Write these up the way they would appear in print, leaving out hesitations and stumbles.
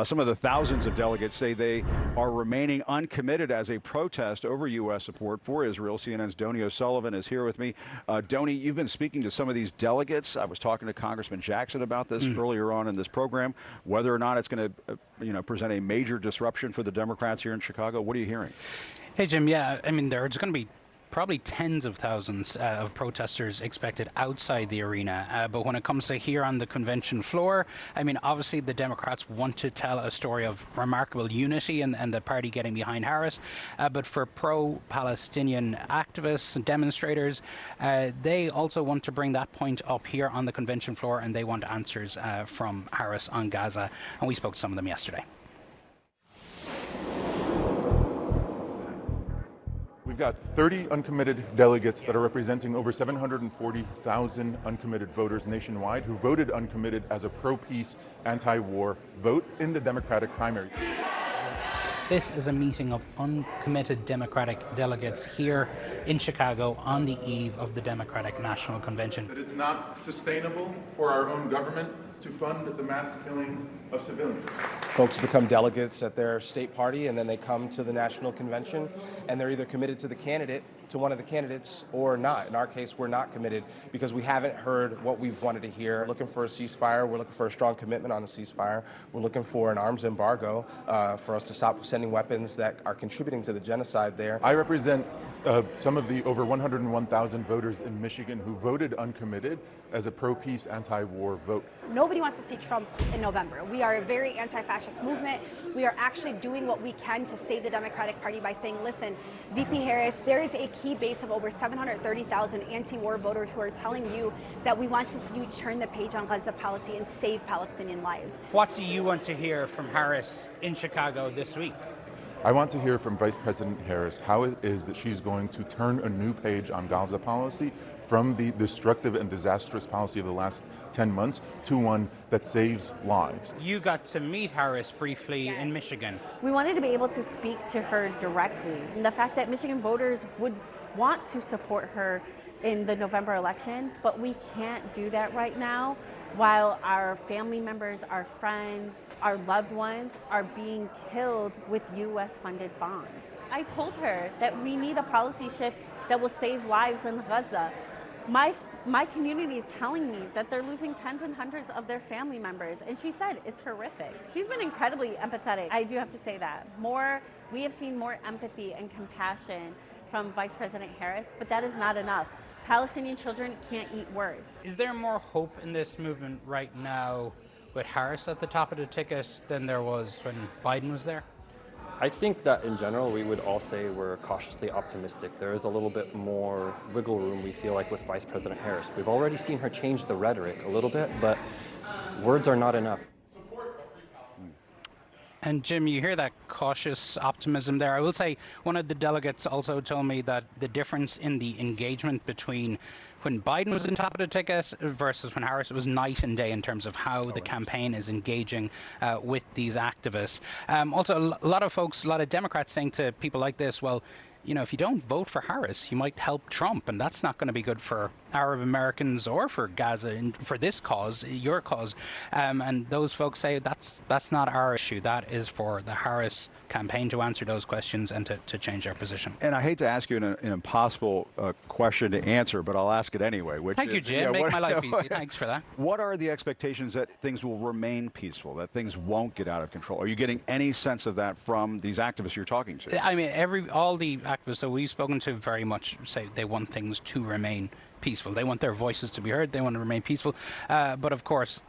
Some of the thousands of delegates say they are remaining uncommitted as a protest over U.S. support for Israel. CNN's Donnie O'Sullivan is here with me. Donnie, you've been speaking to some of these delegates. I was talking to Congressman Jackson about this earlier on in this program, whether or not it's going to present a major disruption for the Democrats here in Chicago. What are you hearing? Hey, Jim. Yeah, I mean, there's going to be probably tens of thousands of protesters expected outside the arena. But when it comes to here on the convention floor, I mean, obviously the Democrats want to tell a story of remarkable unity and the party getting behind Harris. But for pro-Palestinian activists and demonstrators, they also want to bring that point up here on the convention floor, and they want answers from Harris on Gaza. And we spoke to some of them yesterday. We've got 30 uncommitted delegates that are representing over 740,000 uncommitted voters nationwide who voted uncommitted as a pro-peace, anti-war vote in the Democratic primary. This is a meeting of uncommitted Democratic delegates here in Chicago on the eve of the Democratic National Convention. That it's not sustainable for our own government to fund the mass killing of civilians. Folks become delegates at their state party, and then they come to the national convention, and they're either committed to one of the candidates or not. In our case, we're not committed because we haven't heard what we've wanted to hear. We're looking for a ceasefire. We're looking for a strong commitment on a ceasefire. We're looking for an arms embargo for us to stop sending weapons that are contributing to the genocide there. I represent some of the over 101,000 voters in Michigan who voted uncommitted as a pro-peace, anti-war vote. Nobody wants to see Trump in November. We are a very anti-fascist movement. We are actually doing what we can to save the Democratic Party by saying, listen, VP Harris, there is a key base of over 730,000 anti-war voters who are telling you that we want to see you turn the page on Gaza policy and save Palestinian lives. What do you want to hear from Harris in Chicago this week? I want to hear from Vice President Harris how it is that she's going to turn a new page on Gaza policy from the destructive and disastrous policy of the last 10 months to one that saves lives. You got to meet Harris briefly in Michigan. We wanted to be able to speak to her directly. And the fact that Michigan voters would want to support her in the November election, but we can't do that right now while our family members, our friends, our loved ones are being killed with U.S.-funded bonds. I told her that we need a policy shift that will save lives in Gaza. My community is telling me that they're losing tens and hundreds of their family members, and she said it's horrific. She's been incredibly empathetic. I do have to say that. We have seen more empathy and compassion from Vice President Harris, but that is not enough. Palestinian children can't eat words. Is there more hope in this movement right now with Harris at the top of the ticket than there was when Biden was there? I think that in general we would all say we're cautiously optimistic. There is a little bit more wiggle room, we feel like, with Vice President Harris. We've already seen her change the rhetoric a little bit, but words are not enough. And Jim, you hear that cautious optimism there. I will say one of the delegates also told me that the difference in the engagement between when Biden was on top of the ticket versus when Harris, it was night and day in terms of how the campaign is engaging with these activists. Also, a lot of folks, a lot of Democrats saying to people like this, well, you know, if you don't vote for Harris, you might help Trump, and that's not going to be good for Arab Americans or for Gaza, and for this cause, your cause. And those folks say that's not our issue. That is for the Harris campaign to answer those questions and to change their position. And I hate to ask you an impossible question to answer, but I'll ask it anyway. Thank you, Jim. Make my life easy. Thanks for that. What are the expectations that things will remain peaceful, that things won't get out of control? Are you getting any sense of that from these activists you're talking to? I mean, all the activists that we've spoken to very much say they want things to remain peaceful. They want their voices to be heard. They want to remain peaceful. But of course,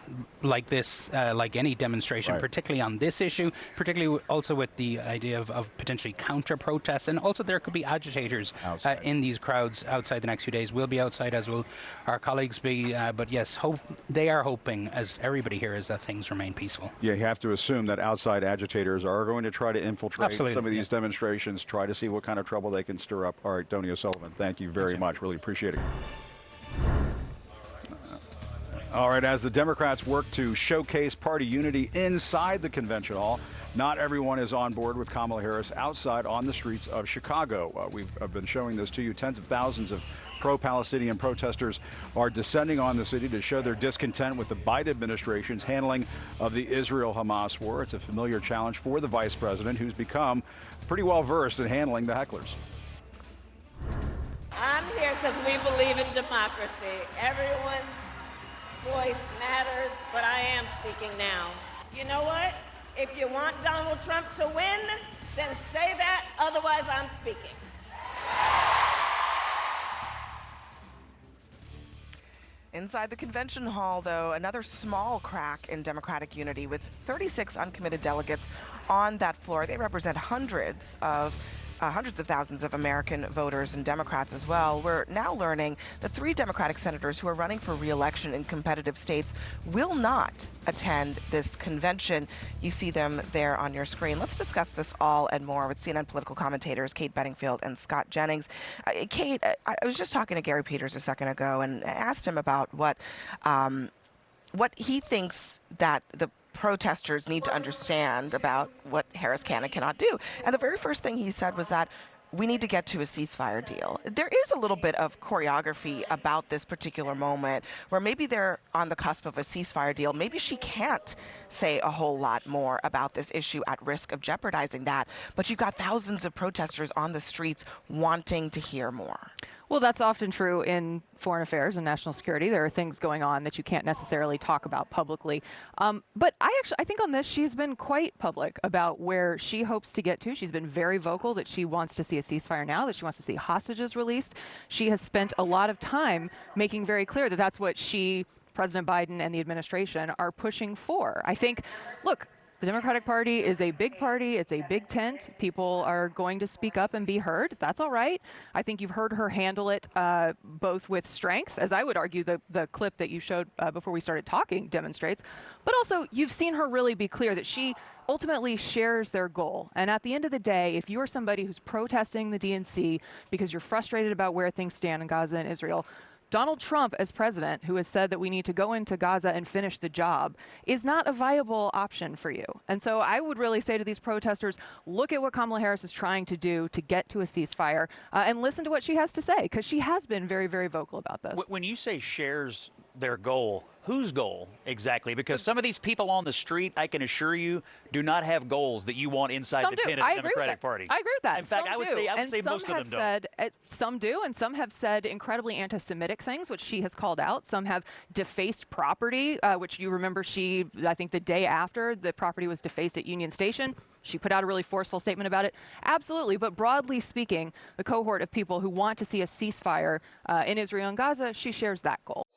like this, like any demonstration, particularly on this issue, particularly also with the idea of potentially counter-protests, and also there could be agitators in these crowds outside the next few days. We'll be outside, as will our colleagues be. But yes, they are hoping, as everybody here is, that things remain peaceful. Yeah, you have to assume that outside agitators are going to try to infiltrate some of these demonstrations, try to see what kind of trouble they can stir up. All right, Donnie O'Sullivan, thank you very much. Really appreciate it. All right, as the Democrats work to showcase party unity inside the convention hall, not everyone is on board with Kamala Harris outside on the streets of Chicago. We've been showing this to you. Tens of thousands of pro-Palestinian protesters are descending on the city to show their discontent with the Biden administration's handling of the Israel-Hamas war. It's a familiar challenge for the vice president, who's become pretty well versed in handling the hecklers. I'm here because we believe in democracy. Everyone's voice matters, but I am speaking now. You know what? If you want Donald Trump to win, then say that, otherwise I'm speaking. Inside the convention hall, though, another small crack in Democratic unity with 36 uncommitted delegates on that floor. They represent hundreds of thousands of American voters and Democrats as well. We're now learning that 3 Democratic senators who are running for re-election in competitive states will not attend this convention. You see them there on your screen. Let's discuss this all and more with CNN political commentators Kate Bedingfield and Scott Jennings. Kate, I was just talking to Gary Peters a second ago and asked him about what he thinks that the protesters need to understand about what Harris can and cannot do. And the very first thing he said was that we need to get to a ceasefire deal. There is a little bit of choreography about this particular moment where maybe they're on the cusp of a ceasefire deal. Maybe she can't say a whole lot more about this issue at risk of jeopardizing that. But you've got thousands of protesters on the streets wanting to hear more. Well, that's often true in foreign affairs and national security. There are things going on that you can't necessarily talk about publicly. But I think on this, she's been quite public about where she hopes to get to. She's been very vocal that she wants to see a ceasefire now, that she wants to see hostages released. She has spent a lot of time making very clear that that's what she, President Biden, and the administration are pushing for. I think, look, the Democratic Party is a big party. It's a big tent. People are going to speak up and be heard. That's all right. I think you've heard her handle it both with strength, as I would argue the clip that you showed before we started talking demonstrates, but also you've seen her really be clear that she ultimately shares their goal. And at the end of the day, if you are somebody who's protesting the DNC because you're frustrated about where things stand in Gaza and Israel, Donald Trump, as president, who has said that we need to go into Gaza and finish the job, is not a viable option for you. And so I would really say to these protesters, look at what Kamala Harris is trying to do to get to a ceasefire and listen to what she has to say, because she has been very, very vocal about this. When you say shares their goal, whose goal exactly? Because some of these people on the street, I can assure you, do not have goals that you want inside the tent of the Democratic Party. I agree with that. In fact, I would say most of them don't. Some do, and some have said incredibly anti-Semitic things, which she has called out. Some have defaced property, which you remember I think the day after the property was defaced at Union Station, she put out a really forceful statement about it. Absolutely, but broadly speaking, the cohort of people who want to see a ceasefire in Israel and Gaza, she shares that goal.